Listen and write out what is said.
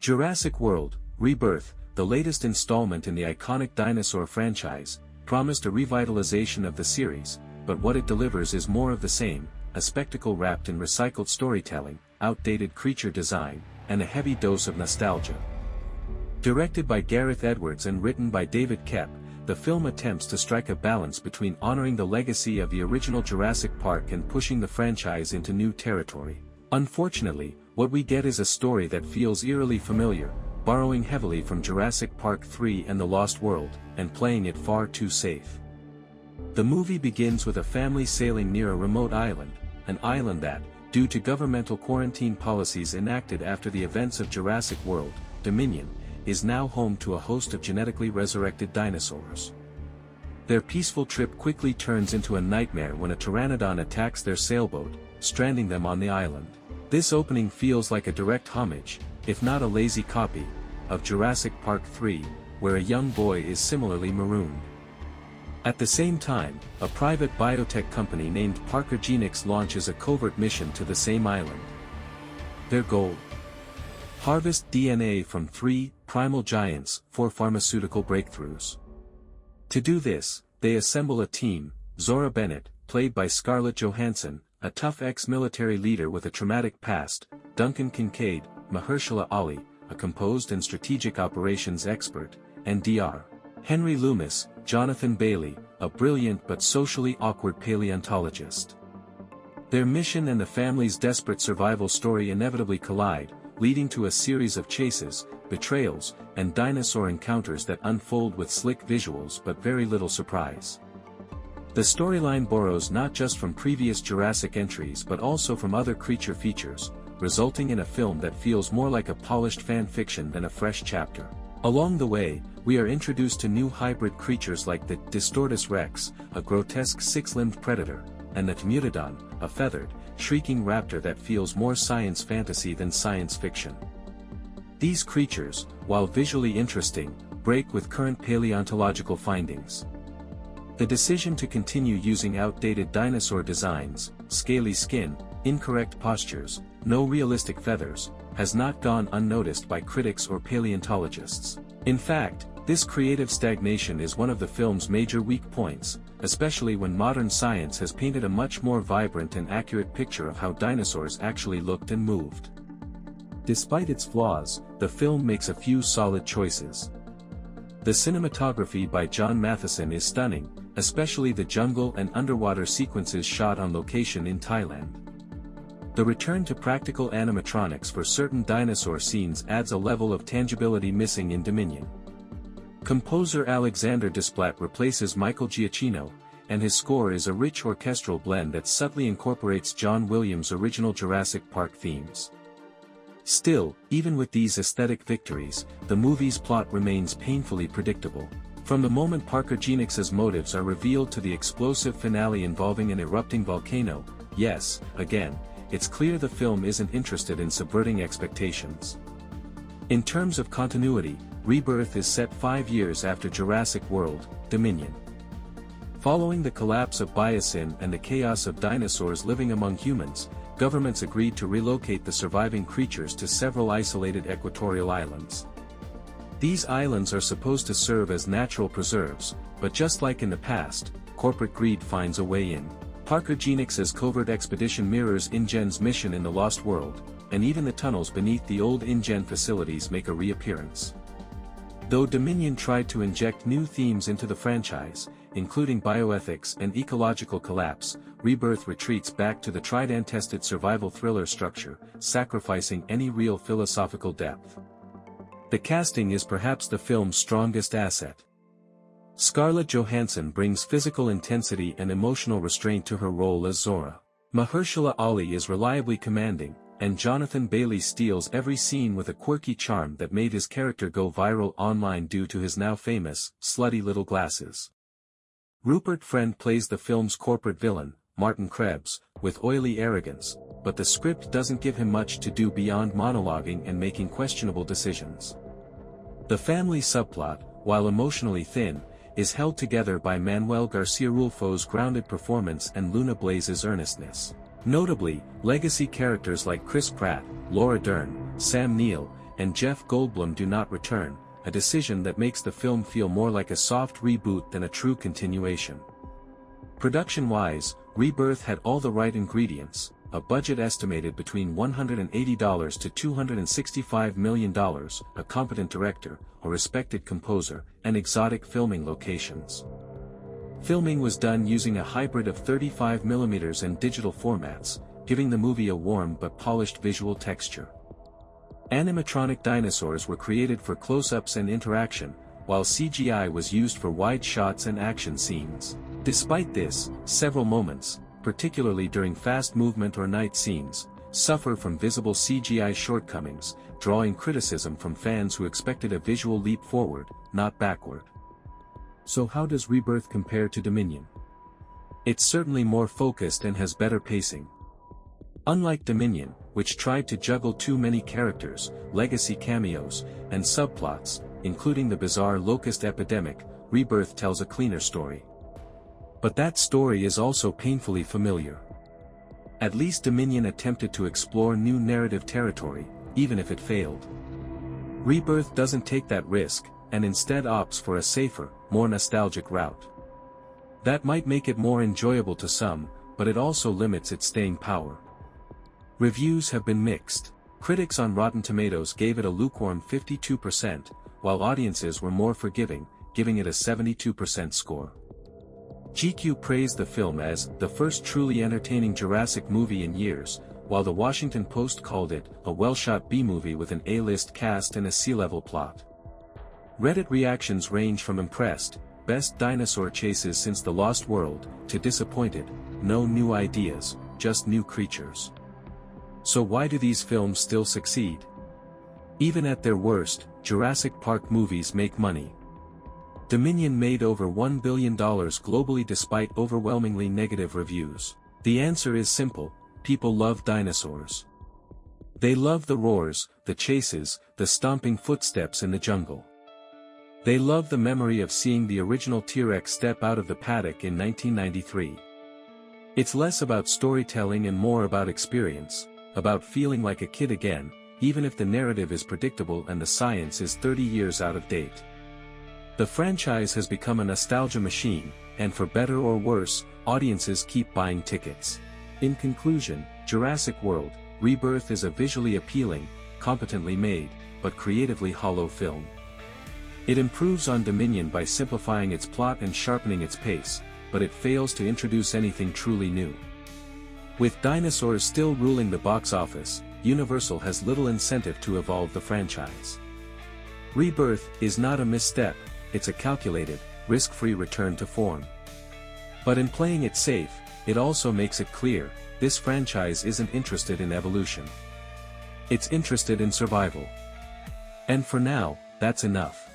Jurassic World, Rebirth, the latest installment in the iconic Dinosaur franchise, promised a revitalization of the series, but what it delivers is more of the same, a spectacle wrapped in recycled storytelling, outdated creature design, and a heavy dose of nostalgia. Directed by Gareth Edwards and written by David Koepp, the film attempts to strike a balance between honoring the legacy of the original Jurassic Park and pushing the franchise into new territory. Unfortunately, what we get is a story that feels eerily familiar, borrowing heavily from Jurassic Park 3 and The Lost World, and playing it far too safe. The movie begins with a family sailing near a remote island, an island that, due to governmental quarantine policies enacted after the events of Jurassic World, Dominion, is now home to a host of genetically resurrected dinosaurs. Their peaceful trip quickly turns into a nightmare when a pteranodon attacks their sailboat, stranding them on the island. This opening feels like a direct homage, if not a lazy copy, of Jurassic Park 3, where a young boy is similarly marooned. At the same time, a private biotech company named Parker Genix launches a covert mission to the same island. Their goal? Harvest DNA from 3 primal giants for pharmaceutical breakthroughs. To do this, they assemble a team: Zora Bennett, played by Scarlett Johansson, a tough ex-military leader with a traumatic past; Duncan Kincaid, Mahershala Ali, a composed and strategic operations expert; and Dr. Henry Loomis, Jonathan Bailey, a brilliant but socially awkward paleontologist. Their mission and the family's desperate survival story inevitably collide, leading to a series of chases, betrayals, and dinosaur encounters that unfold with slick visuals but very little surprise. The storyline borrows not just from previous Jurassic entries but also from other creature features, resulting in a film that feels more like a polished fan fiction than a fresh chapter. Along the way, we are introduced to new hybrid creatures like the Distortus Rex, a grotesque 6-limbed predator, and the Temutodon, a feathered, shrieking raptor that feels more science fantasy than science fiction. These creatures, while visually interesting, break with current paleontological findings. The decision to continue using outdated dinosaur designs, scaly skin, incorrect postures, no realistic feathers, has not gone unnoticed by critics or paleontologists. In fact, this creative stagnation is one of the film's major weak points, especially when modern science has painted a much more vibrant and accurate picture of how dinosaurs actually looked and moved. Despite its flaws, the film makes a few solid choices. The cinematography by John Matheson is stunning, especially the jungle and underwater sequences shot on location in Thailand. The return to practical animatronics for certain dinosaur scenes adds a level of tangibility missing in Dominion. Composer Alexander Desplat replaces Michael Giacchino, and his score is a rich orchestral blend that subtly incorporates John Williams' original Jurassic Park themes. Still, even with these aesthetic victories, the movie's plot remains painfully predictable. From the moment Parker Genix's motives are revealed to the explosive finale involving an erupting volcano, yes, again, it's clear the film isn't interested in subverting expectations. In terms of continuity, Rebirth is set 5 years after Jurassic World, Dominion. Following the collapse of Biosyn and the chaos of dinosaurs living among humans, governments agreed to relocate the surviving creatures to several isolated equatorial islands. These islands are supposed to serve as natural preserves, but just like in the past, corporate greed finds a way in. Parker Genix's covert expedition mirrors InGen's mission in The Lost World, and even the tunnels beneath the old InGen facilities make a reappearance. Though Dominion tried to inject new themes into the franchise, including bioethics and ecological collapse, Rebirth retreats back to the tried-and-tested survival thriller structure, sacrificing any real philosophical depth. The casting is perhaps the film's strongest asset. Scarlett Johansson brings physical intensity and emotional restraint to her role as Zora. Mahershala Ali is reliably commanding, and Jonathan Bailey steals every scene with a quirky charm that made his character go viral online due to his now famous, slutty little glasses. Rupert Friend plays the film's corporate villain, Martin Krebs, with oily arrogance, but the script doesn't give him much to do beyond monologuing and making questionable decisions. The family subplot, while emotionally thin, is held together by Manuel Garcia Rulfo's grounded performance and Luna Blaze's earnestness. Notably, legacy characters like Chris Pratt, Laura Dern, Sam Neill, and Jeff Goldblum do not return, a decision that makes the film feel more like a soft reboot than a true continuation. Production-wise, Rebirth had all the right ingredients, a budget estimated between $180 to $265 million, a competent director, a respected composer, and exotic filming locations. Filming was done using a hybrid of 35mm and digital formats, giving the movie a warm but polished visual texture. Animatronic dinosaurs were created for close-ups and interaction, while CGI was used for wide shots and action scenes. Despite this, several moments, particularly during fast movement or night scenes, suffer from visible CGI shortcomings, drawing criticism from fans who expected a visual leap forward, not backward. So how does Rebirth compare to Dominion? It's certainly more focused and has better pacing. Unlike Dominion, which tried to juggle too many characters, legacy cameos, and subplots, including the bizarre locust epidemic, Rebirth tells a cleaner story. But that story is also painfully familiar. At least Dominion attempted to explore new narrative territory, even if it failed. Rebirth doesn't take that risk, and instead opts for a safer, more nostalgic route. That might make it more enjoyable to some, but it also limits its staying power. Reviews have been mixed. Critics on Rotten Tomatoes gave it a lukewarm 52%, while audiences were more forgiving, giving it a 72% score. GQ praised the film as the first truly entertaining Jurassic movie in years, while the Washington Post called it a well-shot B-movie with an A-list cast and a sea-level plot. Reddit reactions range from impressed, best dinosaur chases since The Lost World, to disappointed, no new ideas, just new creatures. So why do these films still succeed? Even at their worst, Jurassic Park movies make money. Dominion made over $1 billion globally despite overwhelmingly negative reviews. The answer is simple: people love dinosaurs. They love the roars, the chases, the stomping footsteps in the jungle. They love the memory of seeing the original T-Rex step out of the paddock in 1993. It's less about storytelling and more about experience, about feeling like a kid again, even if the narrative is predictable and the science is 30 years out of date. The franchise has become a nostalgia machine, and for better or worse, audiences keep buying tickets. In conclusion, Jurassic World: Rebirth is a visually appealing, competently made, but creatively hollow film. It improves on Dominion by simplifying its plot and sharpening its pace, but it fails to introduce anything truly new. With dinosaurs still ruling the box office, Universal has little incentive to evolve the franchise. Rebirth is not a misstep, it's a calculated, risk-free return to form. But in playing it safe, it also makes it clear, this franchise isn't interested in evolution. It's interested in survival. And for now, that's enough.